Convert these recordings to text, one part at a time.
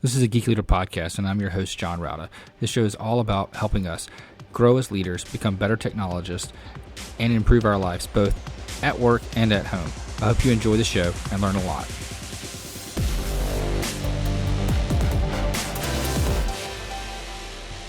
This is a Geek Leader podcast, and I'm your host, John Rauda. This show is all about helping us grow as leaders, become better technologists, and improve our lives both at work and at home. I hope you enjoy the show and learn a lot.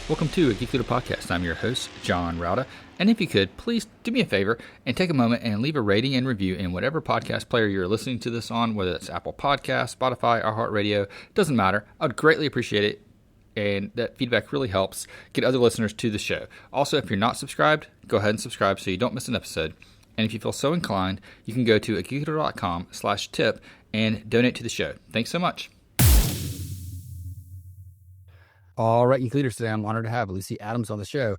Welcome to a Geek Leader podcast. I'm your host, John Rauda. And if you could, please do me a favor and take a moment and leave a rating and review in whatever podcast player you're listening to this on, whether it's Apple Podcasts, Spotify, iHeartRadio, doesn't matter. I would greatly appreciate it. And that feedback really helps get other listeners to the show. Also, if you're not subscribed, go ahead and subscribe so you don't miss an episode. And if you feel so inclined, you can go to geekleader.com/tip and donate to the show. Thanks so much. All right, Geek Leaders, today I'm honored to have Lucy Adams on the show.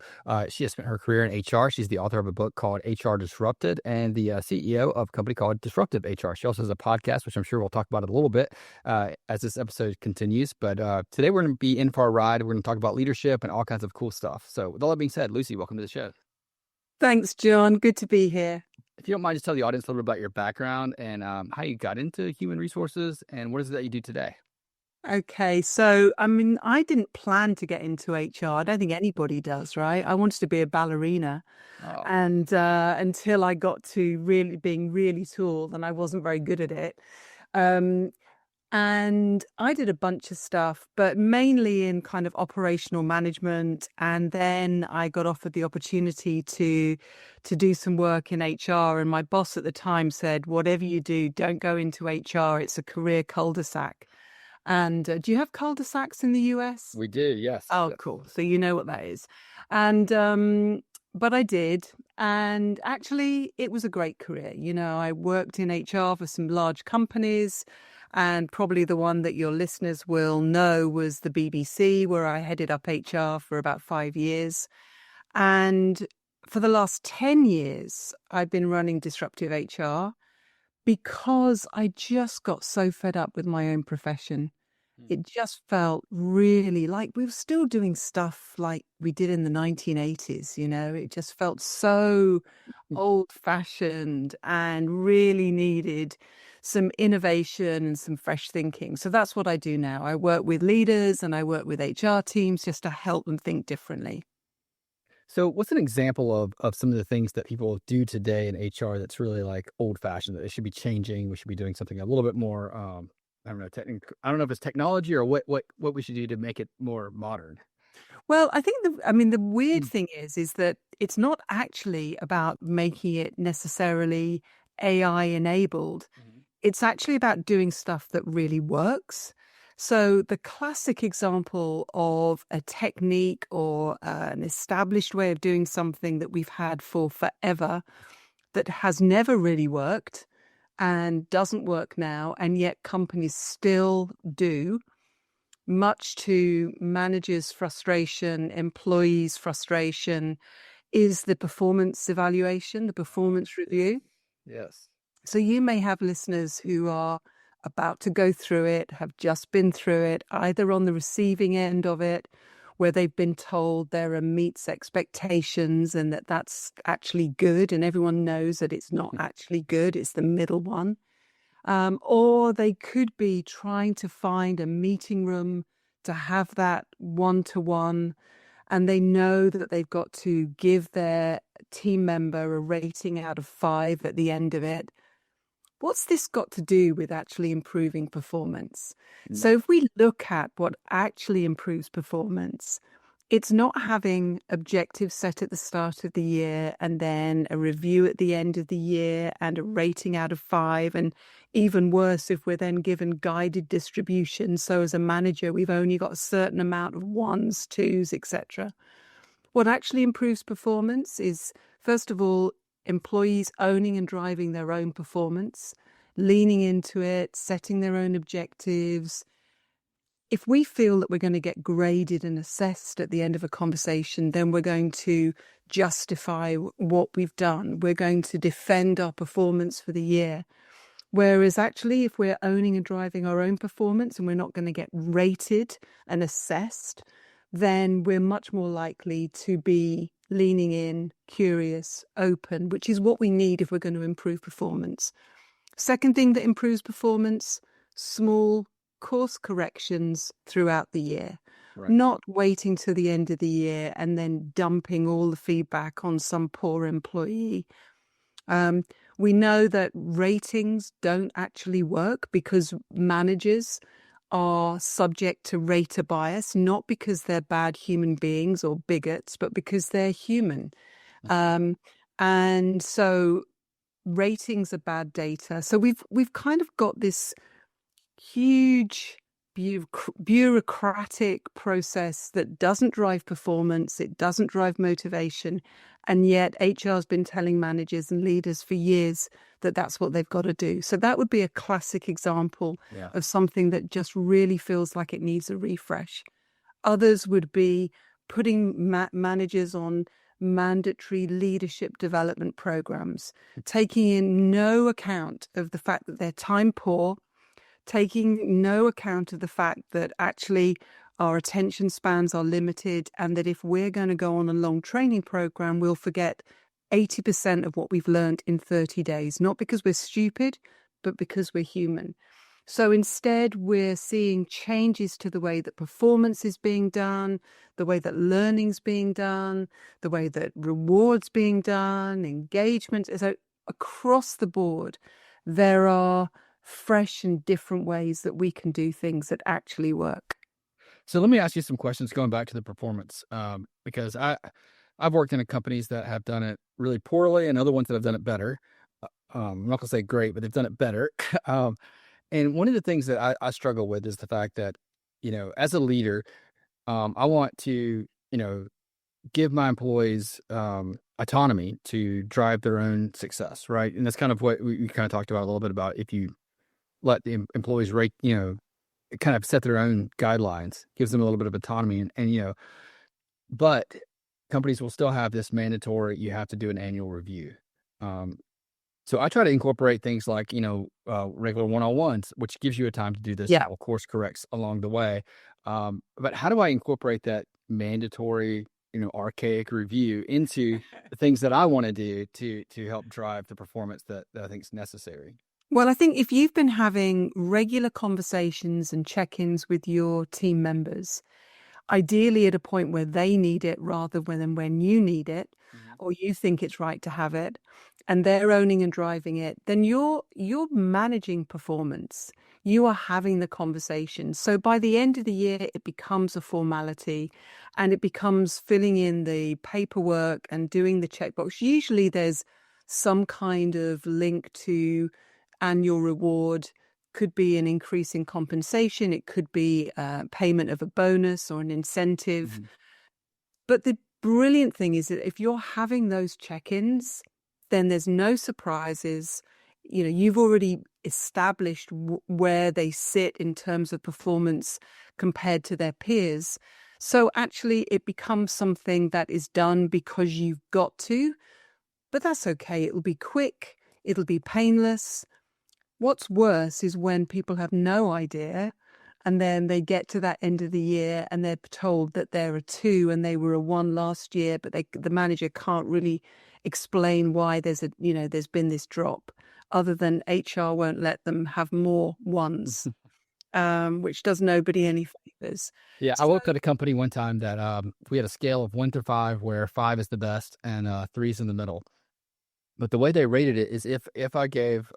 She has spent her career in HR. She's the author of a book called HR Disrupted and the CEO of a company called Disruptive HR. She also has a podcast, which I'm sure we'll talk about it a little bit as this episode continues. But today we're going to be in for a ride. We're going to talk about leadership and all kinds of cool stuff. So with all that being said, Lucy, welcome to the show. Thanks, John. Good to be here. If you don't mind, just tell the audience a little bit about your background and how you got into human resources and what is it that you do today? Okay, so I didn't plan to get into HR. I don't think anybody does, right? I wanted to be a ballerina, and until I got to being really tall, and I wasn't very good at it. And I did a bunch of stuff, but mainly in kind of operational management. And then I got offered the opportunity to do some work in HR. And my boss at the time said, "Whatever you do, don't go into HR. It's a career cul-de-sac." And do you have cul-de-sacs in the US? We do, yes. Oh, cool. So you know what that is. And but I did. And actually, it was a great career. You know, I worked in HR for some large companies. And probably the one that your listeners will know was the BBC, where I headed up HR for about 5 years. And for the last 10 years, I've been running Disruptive HR. Because I just got so fed up with my own profession. It just felt really like we were still doing stuff like we did in the 1980s, you know. It just felt so old-fashioned and really needed some innovation and some fresh thinking. So that's what I do now. I work with leaders and I work with HR teams just to help them think differently. So what's an example of some of the things that people do today in HR that's really like old fashioned that they should be changing? We should be doing something a little bit more, I don't know if it's technology or what we should do to make it more modern. Well, I think the weird thing is that it's not actually about making it necessarily AI enabled. It's actually about doing stuff that really works. So the classic example of a technique or an established way of doing something that we've had for forever that has never really worked and doesn't work now, and yet companies still do, much to managers' frustration, employees' frustration, is the performance evaluation, the performance review. Yes. So you may have listeners who are about to go through it, have just been through it, either on the receiving end of it, where they've been told there are meets expectations and that's actually good, and everyone knows that it's not actually good, it's the middle one. Or they could be trying to find a meeting room to have that one-to-one, and they know that they've got to give their team member a rating out of 5 at the end of it. What's this got to do with actually improving performance? So if we look at what actually improves performance, it's not having objectives set at the start of the year and then a review at the end of the year and a rating out of 5. And even worse, if we're then given guided distribution. So as a manager, we've only got a certain amount of 1s, 2s, etc. What actually improves performance is, first of all, employees owning and driving their own performance, leaning into it, setting their own objectives. If we feel that we're going to get graded and assessed at the end of a conversation, then we're going to justify what we've done. We're going to defend our performance for the year. Whereas actually, if we're owning and driving our own performance and we're not going to get rated and assessed, then we're much more likely to be leaning in, curious, open, which is what we need if we're going to improve performance. Second thing that improves performance, small, course corrections throughout the year, Right. not waiting till the end of the year and then dumping all the feedback on some poor employee. We know that ratings don't actually work because managers are subject to rater bias, not because they're bad human beings or bigots, but because they're human. And so ratings are bad data. So we've kind of got this huge bureaucratic process that doesn't drive performance, it doesn't drive motivation, and yet HR has been telling managers and leaders for years that that's what they've got to do. So that would be a classic example of something that just really feels like it needs a refresh. Others would be putting managers on mandatory leadership development programs, taking in no account of the fact that they're time poor, taking no account of the fact that actually our attention spans are limited, and that if we're going to go on a long training program, we'll forget 80% of what we've learned in 30 days, not because we're stupid, but because we're human. So instead, we're seeing changes to the way that performance is being done, the way that learning's being done, the way that rewards being done, engagement. So across the board, there are fresh and different ways that we can do things that actually work. So let me ask you some questions going back to the performance, because I've worked in companies that have done it really poorly and other ones that have done it better. I'm not going to say great, but they've done it better. And one of the things that I struggle with is the fact that, as a leader, I want to, give my employees autonomy to drive their own success, right? And that's kind of what we kind of talked about a little bit about. If you let the employees rate, kind of set their own guidelines, gives them a little bit of autonomy, and but companies will still have this mandatory, you have to do an annual review. So I try to incorporate things like, regular one-on-ones, which gives you a time to do this, course corrects along the way. But how do I incorporate that mandatory, archaic review into the things that I want to do to help drive the performance that I think is necessary? Well, I think if you've been having regular conversations and check-ins with your team members, ideally at a point where they need it rather than when you need it, or you think it's right to have it, and they're owning and driving it, then you're managing performance. You are having the conversation. So by the end of the year, it becomes a formality, and it becomes filling in the paperwork and doing the checkbox. Usually there's some kind of link to annual reward. Could be an increase in compensation. It could be payment of a bonus or an incentive. But the brilliant thing is that if you're having those check-ins, then there's no surprises. You've already established where they sit in terms of performance compared to their peers. So actually it becomes something that is done because you've got to, but that's okay. It'll be quick. It'll be painless. What's worse is when people have no idea, and then they get to that end of the year and they're told that they're a 2 and they were a 1 last year, but the manager can't really explain why there's been this drop, other than HR won't let them have more 1s, which does nobody any favors. Yeah, I worked at a company one time that we had a scale of 1 to 5, where 5 is the best and 3 is in the middle. But the way they rated it is if I gave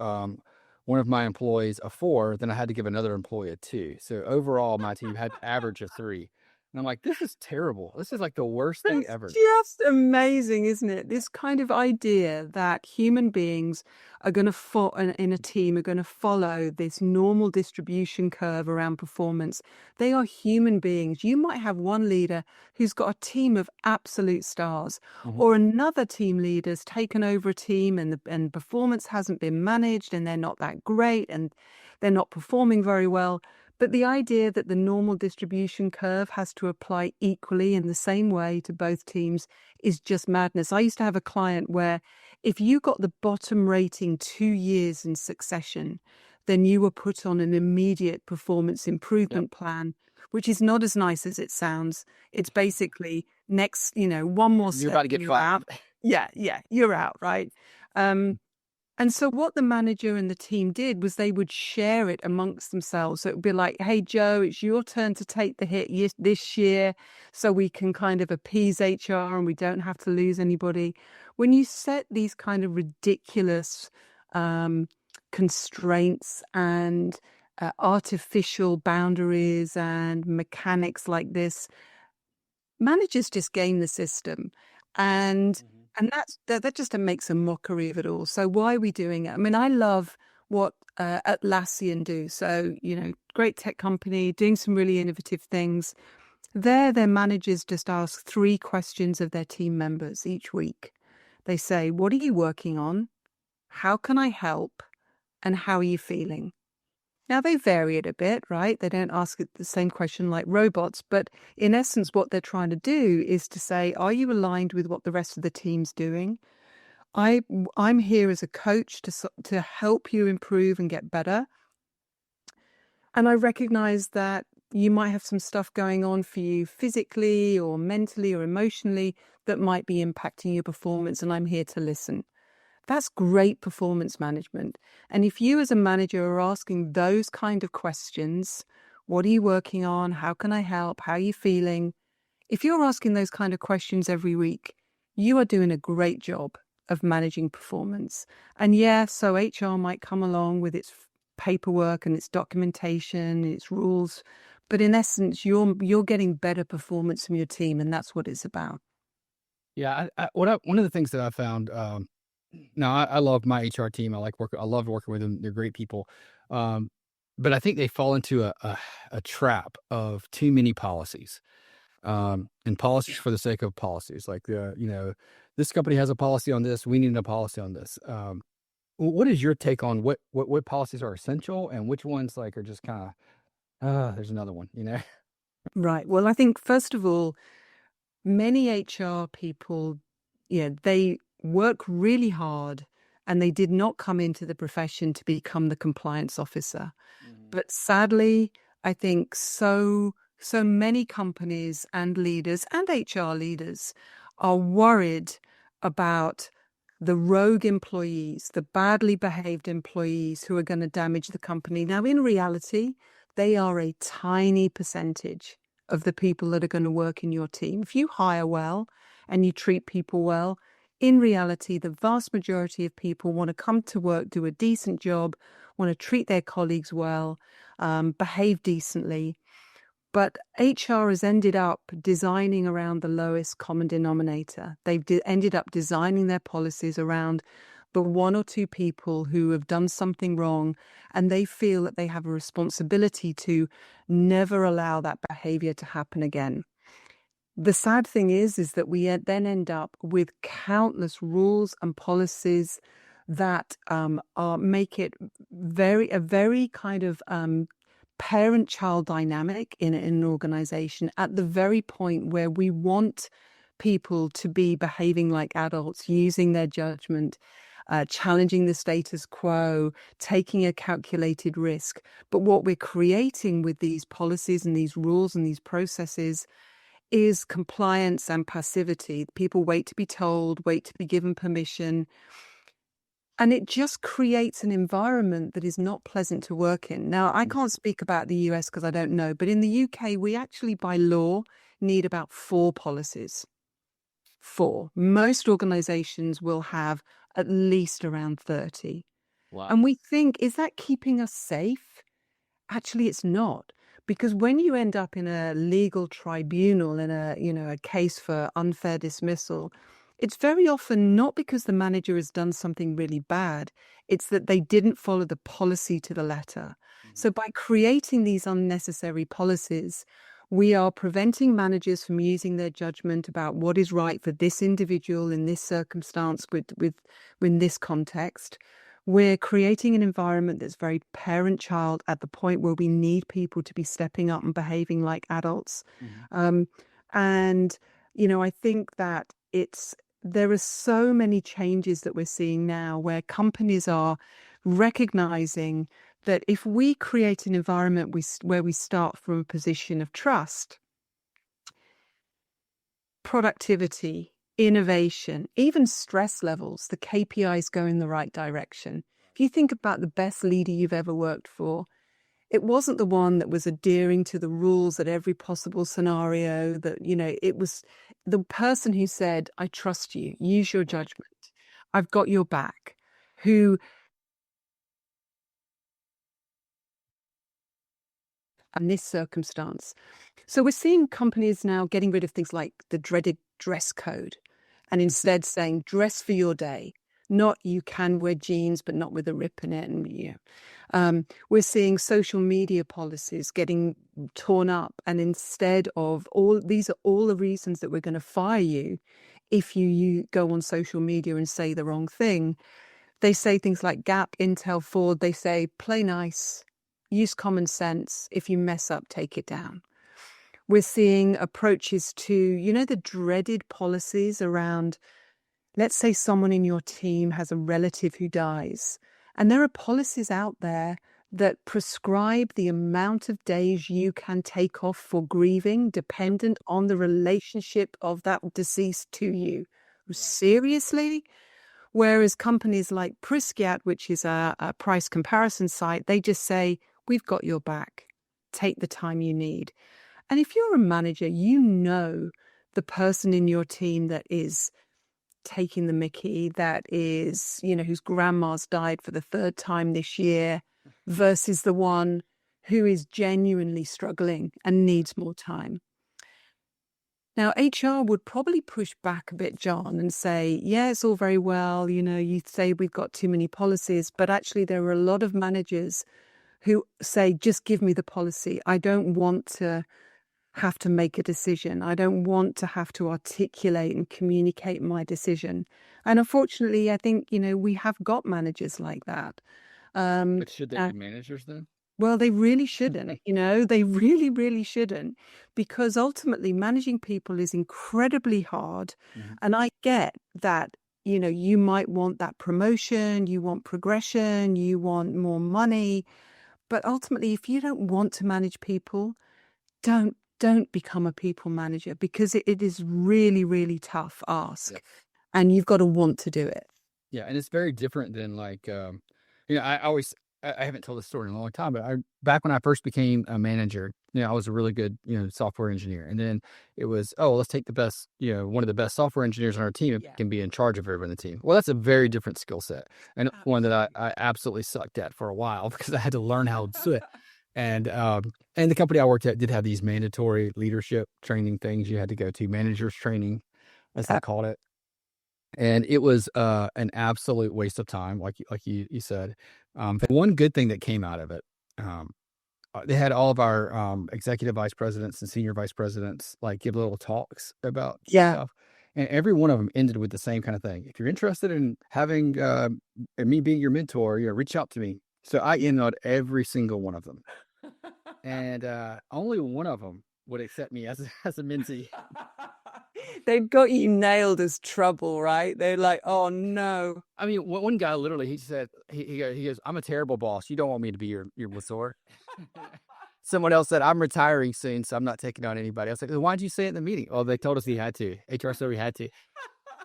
one of my employees a 4, then I had to give another employee a 2. So overall, my team had to average a 3. And I'm like, this is terrible. This is like the worst thing ever. Just amazing, isn't it? This kind of idea that human beings are going to in a team are going to follow this normal distribution curve around performance. They are human beings. You might have one leader who's got a team of absolute stars, or another team leader's taken over a team and performance hasn't been managed and they're not that great and they're not performing very well. But the idea that the normal distribution curve has to apply equally in the same way to both teams is just madness. I used to have a client where if you got the bottom rating 2 years in succession, then you were put on an immediate performance improvement plan, which is not as nice as it sounds. It's basically next, one more step. You're about to get you're out. Yeah, you're out, right? And so what the manager and the team did was they would share it amongst themselves. So it would be like, hey, Joe, it's your turn to take the hit this year so we can kind of appease HR and we don't have to lose anybody. When you set these kind of ridiculous constraints and artificial boundaries and mechanics like this, managers just game the system. And that just makes a mockery of it all. So why are we doing it? I mean, I love what Atlassian do. So, great tech company doing some really innovative things. Their managers just ask 3 questions of their team members each week. They say, what are you working on? How can I help? And how are you feeling? Now, they vary it a bit, right? They don't ask it the same question like robots, but in essence, what they're trying to do is to say, are you aligned with what the rest of the team's doing? I'm here as a coach to help you improve and get better. And I recognize that you might have some stuff going on for you physically or mentally or emotionally that might be impacting your performance, and I'm here to listen. That's great performance management. And if you as a manager are asking those kind of questions, what are you working on? How can I help? How are you feeling? If you're asking those kind of questions every week, you are doing a great job of managing performance. And yeah, so HR might come along with its paperwork and its documentation and its rules, but in essence, you're getting better performance from your team, and that's what it's about. Yeah, one of the things that I found, now I love my HR team. I love working with them. They're great people. But I think they fall into a trap of too many policies, and policies for the sake of policies. Like, this company has a policy on this. We need a policy on this. What is your take on what policies are essential and which ones are just kind of, there's another one, Right. Well, I think first of all, many HR people, they work really hard and they did not come into the profession to become the compliance officer. But sadly, I think so many companies and leaders and HR leaders are worried about the rogue employees, the badly behaved employees who are going to damage the company. Now, in reality, they are a tiny percentage of the people that are going to work in your team. If you hire well and you treat people well, in reality, the vast majority of people want to come to work, do a decent job, want to treat their colleagues well, behave decently. But HR has ended up designing around the lowest common denominator. They've ended up designing their policies around the 1 or 2 people who have done something wrong, and they feel that they have a responsibility to never allow that behavior to happen again. The sad thing is that we then end up with countless rules and policies that make it a very kind of parent-child dynamic in an organization at the very point where we want people to be behaving like adults, using their judgment, challenging the status quo, taking a calculated risk. But what we're creating with these policies and these rules and these processes is compliance and passivity. People wait to be told, wait to be given permission. And it just creates an environment that is not pleasant to work in. Now, I can't speak about the US because I don't know, but in the UK, we actually, by law, need about 4 policies. 4. Most organizations will have at least around 30. Wow. And we think, is that keeping us safe? Actually, it's not. Because when you end up in a legal tribunal in a case for unfair dismissal, it's very often not because the manager has done something really bad. It's that they didn't follow the policy to the letter. So by creating these unnecessary policies, we are preventing managers from using their judgment about what is right for this individual in this circumstance in this context. We're creating an environment that's very parent-child at the point where we need people to be stepping up and behaving like adults. And, I think that there are so many changes that we're seeing now where companies are recognizing that if we create an environment where we start from a position of trust, productivity innovation, even stress levels, the KPIs go in the right direction. If you think about the best leader you've ever worked for, it wasn't the one that was adhering to the rules at every possible scenario, that, it was the person who said, I trust you, use your judgment, I've got your back, who in this circumstance. So we're seeing companies now getting rid of things like the dreaded dress code and instead saying dress for your day. Not you can wear jeans, but not with a rip in it. And we're seeing social media policies getting torn up. And instead of these are all the reasons that we're going to fire you if you go on social media and say the wrong thing. They say things like Gap, Intel, Ford. They say play nice, use common sense. If you mess up, take it down. We're seeing approaches to, the dreaded policies around, let's say someone in your team has a relative who dies, and there are policies out there that prescribe the amount of days you can take off for grieving dependent on the relationship of that deceased to you. Seriously? Whereas companies like Priscat, which is a price comparison site, they just say, we've got your back. Take the time you need. And if you're a manager, the person in your team that is taking the mickey, that is, whose grandma's died for the third time this year, versus the one who is genuinely struggling and needs more time. Now, HR would probably push back a bit, John, and say, yeah, it's all very well. You say we've got too many policies, but actually there are a lot of managers who say, just give me the policy. I don't want to have to make a decision. I don't want to have to articulate and communicate my decision. And unfortunately, I think, we have got managers like that. But should they be managers then? Well, they really shouldn't, they really, really shouldn't, because ultimately managing people is incredibly hard. Mm-hmm. And I get that, you might want that promotion, you want progression, you want more money. But ultimately, if you don't want to manage people, don't become a people manager, because it is really, really tough ask. Yep. And you've got to want to do it. Yeah. And it's very different than I haven't told this story in a long time, but back when I first became a manager, I was a really good, software engineer. And then it was, let's take the best, one of the best software engineers on our team can be in charge of everyone in the team. Well, that's a very different skill set. And one that I absolutely sucked at for a while, because I had to learn how to do it. And the company I worked at did have these mandatory leadership training things you had to go to, managers training, as they called it. And it was an absolute waste of time, like you said. One good thing that came out of it, they had all of our executive vice presidents and senior vice presidents give little talks about stuff. And every one of them ended with the same kind of thing. If you're interested in having me being your mentor, reach out to me. So I emailed every single one of them. And only one of them would accept me as a mentee. They've got you nailed as trouble, right? They're like, oh no. I mean, one guy literally, he said, he goes, I'm a terrible boss. You don't want me to be your mentor. Someone else said, I'm retiring soon, so I'm not taking on anybody. I was like, why'd you say it in the meeting? Oh, they told us he had to. HR said we had to.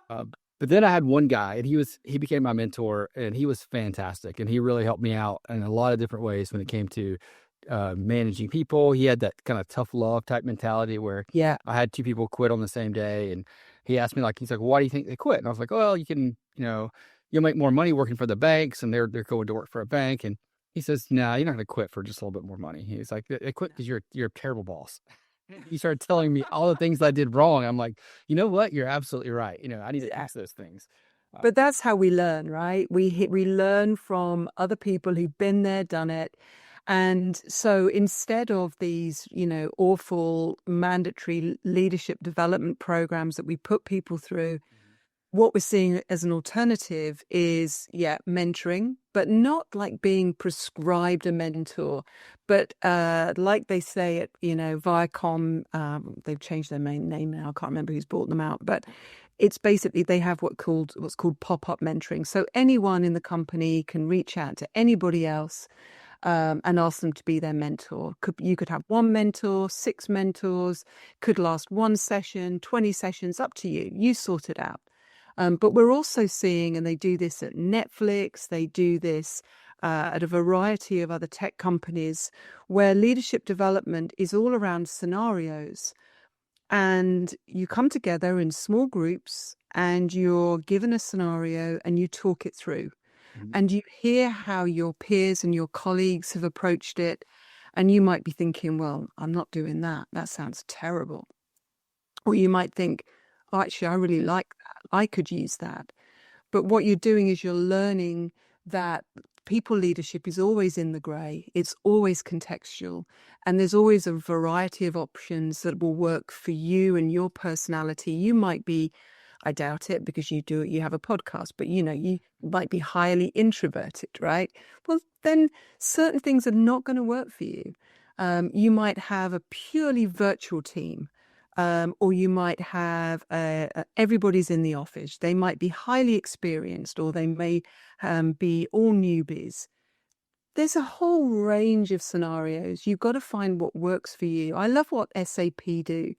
But then I had one guy, and he became my mentor, and he was fantastic. And he really helped me out in a lot of different ways when it came to managing people. He had that kind of tough love type mentality where I had two people quit on the same day, and he asked me he's like, why do you think they quit? And I was like, well, you can, you'll make more money working for the banks, and they're going to work for a bank. And he says, no, you're not going to quit for just a little bit more money. He's like, they quit because you're a terrible boss. He started telling me all the things I did wrong. I'm like, you know what? You're absolutely right. I need to fix those things. But that's how we learn, right? We learn from other people who've been there, done it. And so instead of these, awful mandatory leadership development programs that we put people through, what we're seeing as an alternative is, mentoring, but not like being prescribed a mentor, but like they say at, Viacom, they've changed their main name now. I can't remember who's bought them out, but it's basically they have what's called pop-up mentoring. So anyone in the company can reach out to anybody else and ask them to be their mentor. You could have one mentor, 6 mentors, could last 1 session, 20 sessions, up to you. You sort it out. But we're also seeing, and they do this at Netflix, they do this at a variety of other tech companies, where leadership development is all around scenarios. And you come together in small groups and you're given a scenario and you talk it through. Mhm. And you hear how your peers and your colleagues have approached it. And you might be thinking, well, I'm not doing that. That sounds terrible. Or you might think, oh, actually, I really like that. I could use that. But what you're doing is you're learning that people leadership is always in the grey. It's always contextual. And there's always a variety of options that will work for you and your personality. You might be, I doubt it because you have a podcast, but you might be highly introverted, right? Well, then certain things are not going to work for you. You might have a purely virtual team. Or you might have everybody's in the office. They might be highly experienced, or they may be all newbies. There's a whole range of scenarios. You've got to find what works for you. I love what SAP do.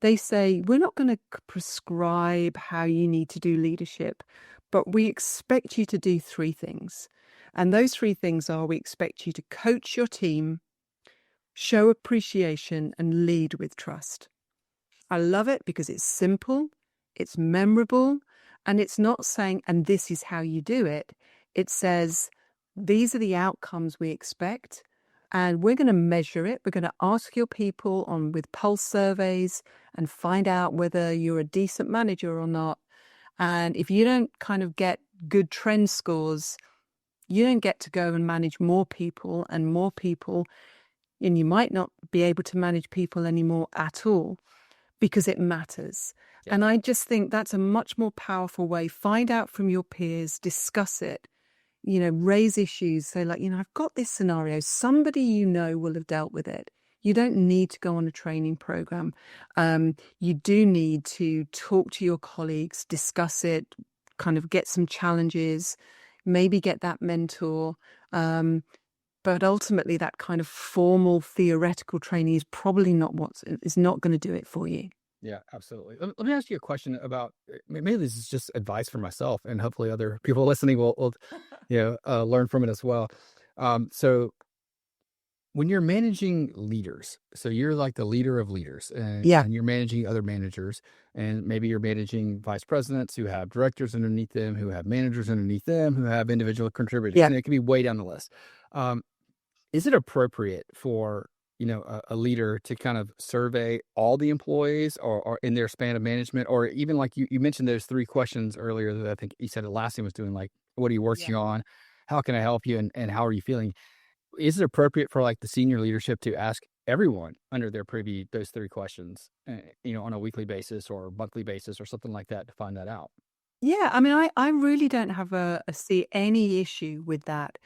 They say, we're not going to prescribe how you need to do leadership, but we expect you to do 3 things. And those 3 things are, we expect you to coach your team, show appreciation, and lead with trust. I love it because it's simple, it's memorable, and it's not saying, and this is how you do it. It says, these are the outcomes we expect, and we're going to measure it. We're going to ask your people with pulse surveys and find out whether you're a decent manager or not. And if you don't kind of get good trend scores, you don't get to go and manage more people, and you might not be able to manage people anymore at all, because it matters. Yeah. And I just think that's a much more powerful way. Find out from your peers, discuss it, raise issues. Say, like, I've got this scenario. Somebody will have dealt with it. You don't need to go on a training program. You do need to talk to your colleagues, discuss it, kind of get some challenges, maybe get that mentor. But ultimately, that kind of formal theoretical training is probably not is not going to do it for you. Yeah, absolutely. Let me ask you a question about, maybe this is just advice for myself, and hopefully other people listening will learn from it as well. So when you're managing leaders, so you're like the leader of leaders, and you're managing other managers, and maybe you're managing vice presidents who have directors underneath them, who have managers underneath them, who have individual contributors, and it can be way down the list. Is it appropriate for a leader to kind of survey all the employees or in their span of management, or even like you mentioned those 3 questions earlier that I think you said the last thing was doing, like, what are you working on? How can I help you? And how are you feeling? Is it appropriate for like the senior leadership to ask everyone under their privy those 3 questions, on a weekly basis or monthly basis or something like that to find that out? Yeah, I mean, I really don't have see any issue with that.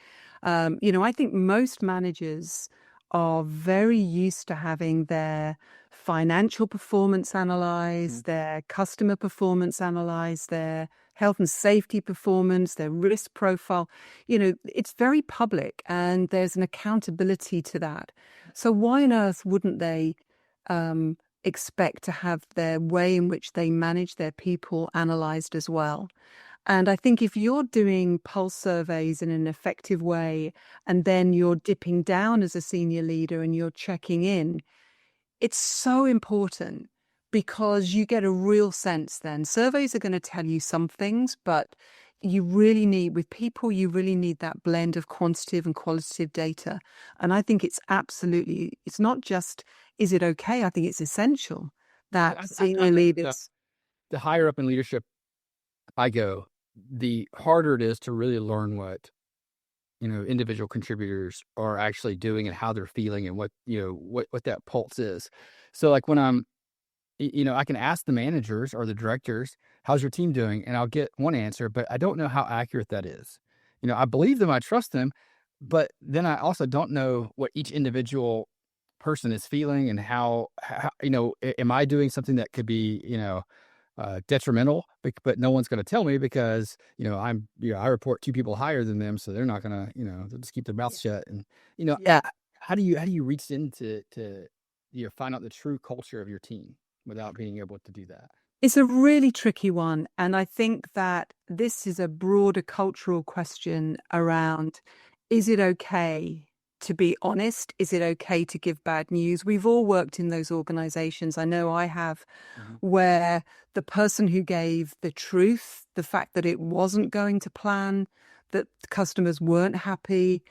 I think most managers are very used to having their financial performance analyzed, their customer performance analyzed, their health and safety performance, their risk profile. It's very public, and there's an accountability to that. So why on earth wouldn't they expect to have their way in which they manage their people analyzed as well? And I think if you're doing pulse surveys in an effective way, and then you're dipping down as a senior leader and you're checking in, it's so important, because you get a real sense then. Surveys are going to tell you some things, but with people, you really need that blend of quantitative and qualitative data. And I think it's not just, is it okay? I think it's essential that senior leaders. The higher up in leadership I go, the harder it is to really learn what individual contributors are actually doing and how they're feeling, and what that pulse is. So like when I can ask the managers or the directors, how's your team doing? And I'll get one answer, but I don't know how accurate that is. I believe them, I trust them, but then I also don't know what each individual person is feeling, and how am I doing something that could be, detrimental, but no one's going to tell me because, I report 2 people higher than them. So they're not going to, they'll just keep their mouth shut. And, Yeah. how do you reach into, find out the true culture of your team without being able to do that? It's a really tricky one. And I think that this is a broader cultural question around, is it okay to be honest? Is it okay to give bad news? We've all worked in those organizations. I know I have, where the person who gave the truth, the fact that it wasn't going to plan, that customers weren't happy,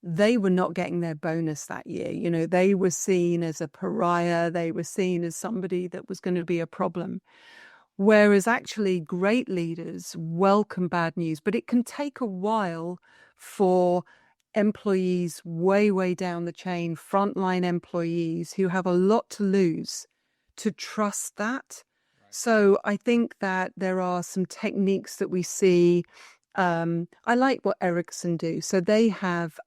they were not getting their bonus that year. They were seen as a pariah. They were seen as somebody that was going to be a problem. Whereas actually great leaders welcome bad news, but it can take a while for employees way, way down the chain, frontline employees who have a lot to lose, to trust that. So I think that there are some techniques that we see. I like what Ericsson do. So they have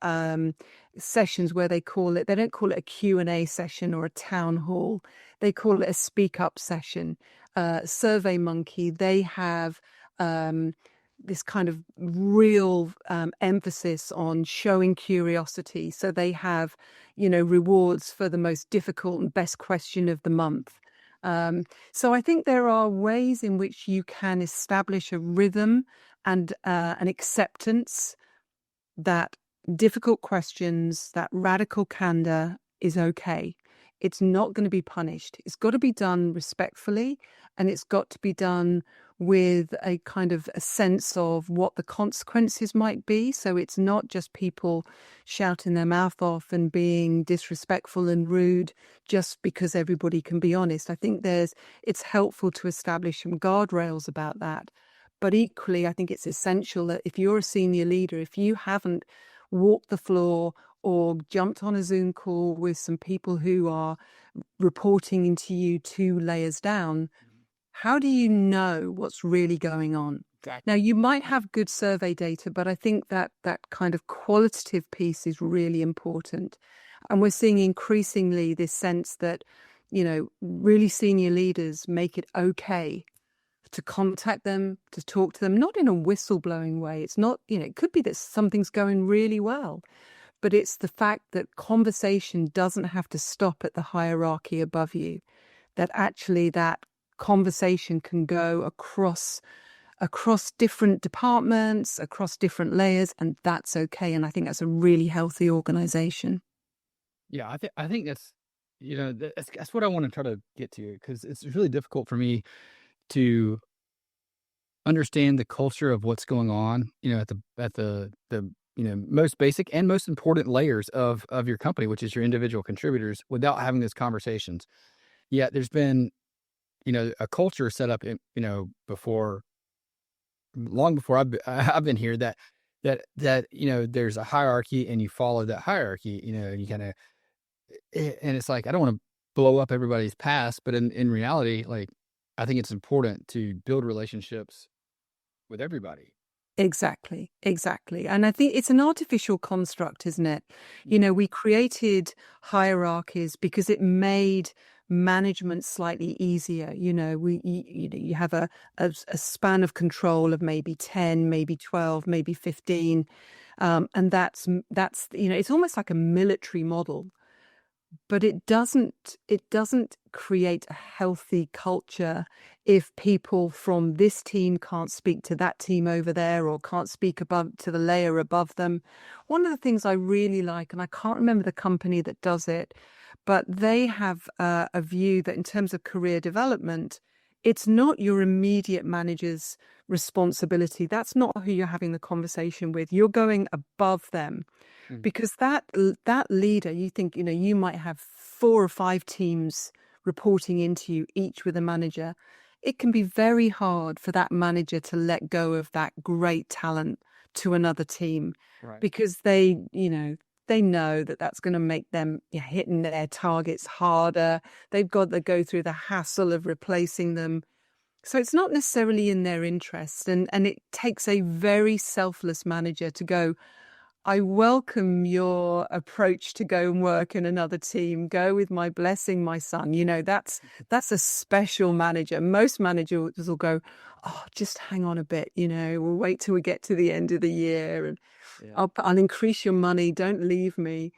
sessions where they don't call it a Q&A session or a town hall. They call it a speak up session. Survey Monkey, they have this kind of real emphasis on showing curiosity. So they have, rewards for the most difficult and best question of the month. So I think there are ways in which you can establish a rhythm and an acceptance that difficult questions, that radical candor is okay. It's not going to be punished. It's got to be done respectfully, and it's got to be done with a kind of a sense of what the consequences might be. So it's not just people shouting their mouth off and being disrespectful and rude just because everybody can be honest. I think it's helpful to establish some guardrails about that. But equally, I think it's essential that if you're a senior leader, if you haven't walked the floor or jumped on a Zoom call with some people who are reporting into you 2 layers down, how do you know what's really going on? Exactly. Now, you might have good survey data, but I think that kind of qualitative piece is really important. And we're seeing increasingly this sense that, really senior leaders make it okay to contact them, to talk to them, not in a whistleblowing way. It's not, it could be that something's going really well, but it's the fact that conversation doesn't have to stop at the hierarchy above you, that actually that conversation can go across different departments, across different layers, and that's okay. And I think that's a really healthy organization. Yeah, I think that's, that's what I want to try to get to, because it's really difficult for me to understand the culture of what's going on, at the most basic and most important layers of your company, which is your individual contributors, without having those conversations. Yet there's been, a culture set up, long before I've been here, that there's a hierarchy and you follow that hierarchy, and you kind of, and it's like, I don't want to blow up everybody's past, but in reality, like, I think it's important to build relationships with everybody. Exactly. And I think it's an artificial construct, isn't it? We created hierarchies because it made management slightly easier. You have a span of control of maybe 10, maybe 12, maybe 15. And that's, it's almost like a military model. But it doesn't create a healthy culture if people from this team can't speak to that team over there, or can't speak above to the layer above them. One of the things I really like, and I can't remember the company that does it, but they have a view that in terms of career development, it's not your immediate manager's responsibility. That's not who you're having the conversation with. You're going above them. Because that leader, you think, you might have 4 or 5 teams reporting into you, each with a manager. It can be very hard for that manager to let go of that great talent to another team, right? Because they know that that's going to make them hitting their targets harder. They've got to go through the hassle of replacing them. So it's not necessarily in their interest. And it takes a very selfless manager to go, I welcome your approach to go and work in another team. Go with my blessing, my son. That's a special manager. Most managers will go, oh, just hang on a bit. We'll wait till we get to the end of the year, and I'll increase your money. Don't leave me.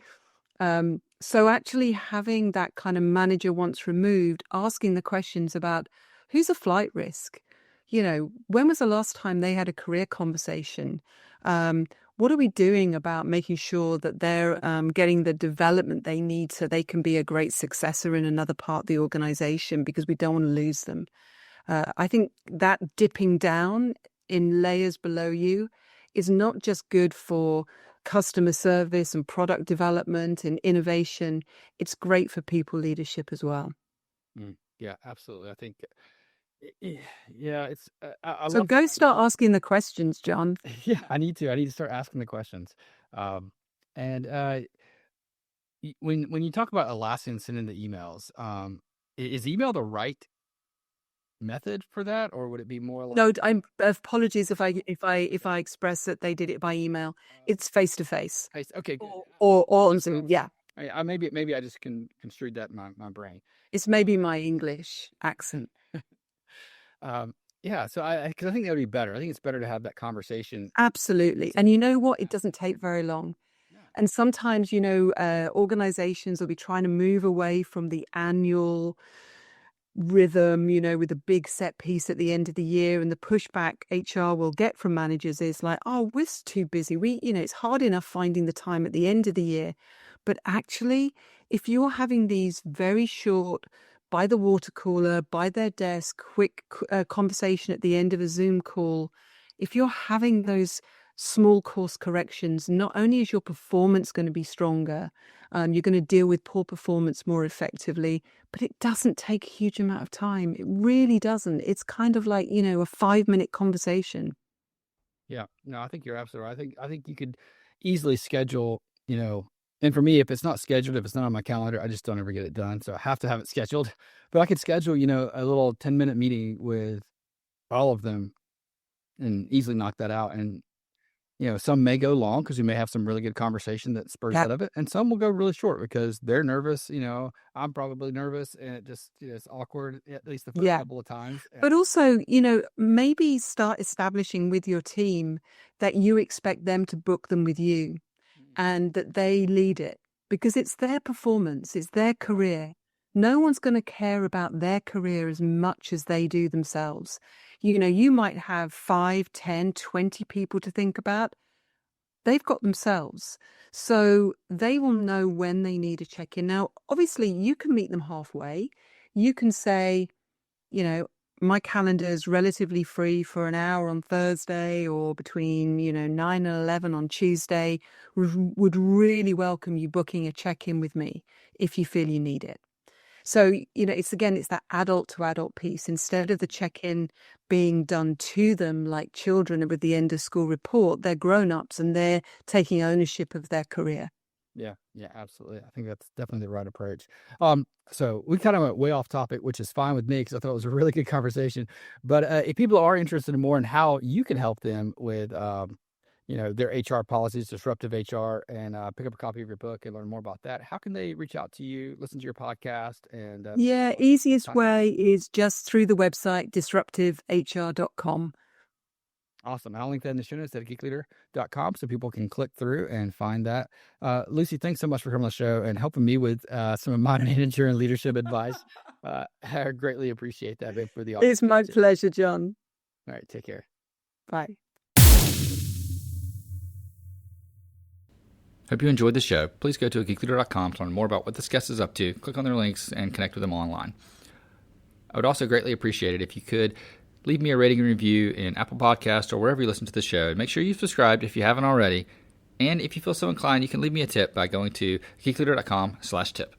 So actually having that kind of manager once removed, asking the questions about who's a flight risk. When was the last time they had a career conversation? What are we doing about making sure that they're getting the development they need so they can be a great successor in another part of the organization, because we don't want to lose them. I think that dipping down in layers below you is not just good for customer service and product development and innovation. It's great for people leadership as well. Yeah, absolutely. I think, yeah, it's, I So love go start asking the questions, John. Yeah, I need to start asking the questions. And when you talk about Atlassian sending the emails, is email the right method for that, or would it be more like? No, apologies if I express that they did it by email. It's face to face. Okay, good. Or on Zoom. Yeah, Maybe I just construed that in my brain. it's maybe my English accent. Yeah, so because I think that would be better. I think it's better to have that conversation. Absolutely. And you know what? It doesn't take very long. And sometimes, organizations will be trying to move away from the annual rhythm, with a big set piece at the end of the year. And the pushback HR will get from managers is like, oh, we're too busy. It's hard enough finding the time at the end of the year. But actually, if you're having these very short, by the water cooler, by their desk, quick conversation at the end of a Zoom call, if you're having those small course corrections, not only is your performance going to be stronger, you're going to deal with poor performance more effectively, but it doesn't take a huge amount of time. It really doesn't. It's kind of like, a 5-minute conversation. Yeah, no, I think you're absolutely right. I think you could easily schedule, and for me, if it's not scheduled, if it's not on my calendar, I just don't ever get it done. So I have to have it scheduled. But I could schedule, a little 10-minute meeting with all of them and easily knock that out. And some may go long because we may have some really good conversation that spurs out of it, and some will go really short because they're nervous. I'm probably nervous, and it just it's awkward at least the first couple of times. But also, maybe start establishing with your team that you expect them to book them with you, and that they lead it, because it's their performance, it's their career. No one's going to care about their career as much as they do themselves. You might have 5, 10, 20 people to think about. They've got themselves. So they will know when they need a check-in. Now, obviously, you can meet them halfway. You can say, my calendar is relatively free for an hour on Thursday, or between, 9 and 11 on Tuesday. Would really welcome you booking a check-in with me if you feel you need it. So, it's that adult to adult piece. Instead of the check-in being done to them like children with the end of school report, they're grown-ups and they're taking ownership of their career. Yeah, absolutely. I think that's definitely the right approach. So we kind of went way off topic, which is fine with me because I thought it was a really good conversation. But if people are interested in more in how you can help them with, their HR policies, disruptive HR, and pick up a copy of your book and learn more about that, how can they reach out to you, listen to your podcast? And easiest way is just through the website, disruptivehr.com. Awesome. I'll link that in the show notes at geekleader.com so people can click through and find that. Lucy, thanks so much for coming on the show and helping me with some of my manager and leadership advice. I greatly appreciate that for the audience. It's my pleasure, John. All right. Take care. Bye. Hope you enjoyed the show. Please go to geekleader.com to learn more about what this guest is up to, click on their links, and connect with them online. I would also greatly appreciate it if you could leave me a rating and review in Apple Podcasts or wherever you listen to the show. Make sure you've subscribed if you haven't already. And if you feel so inclined, you can leave me a tip by going to geekleader.com/tip.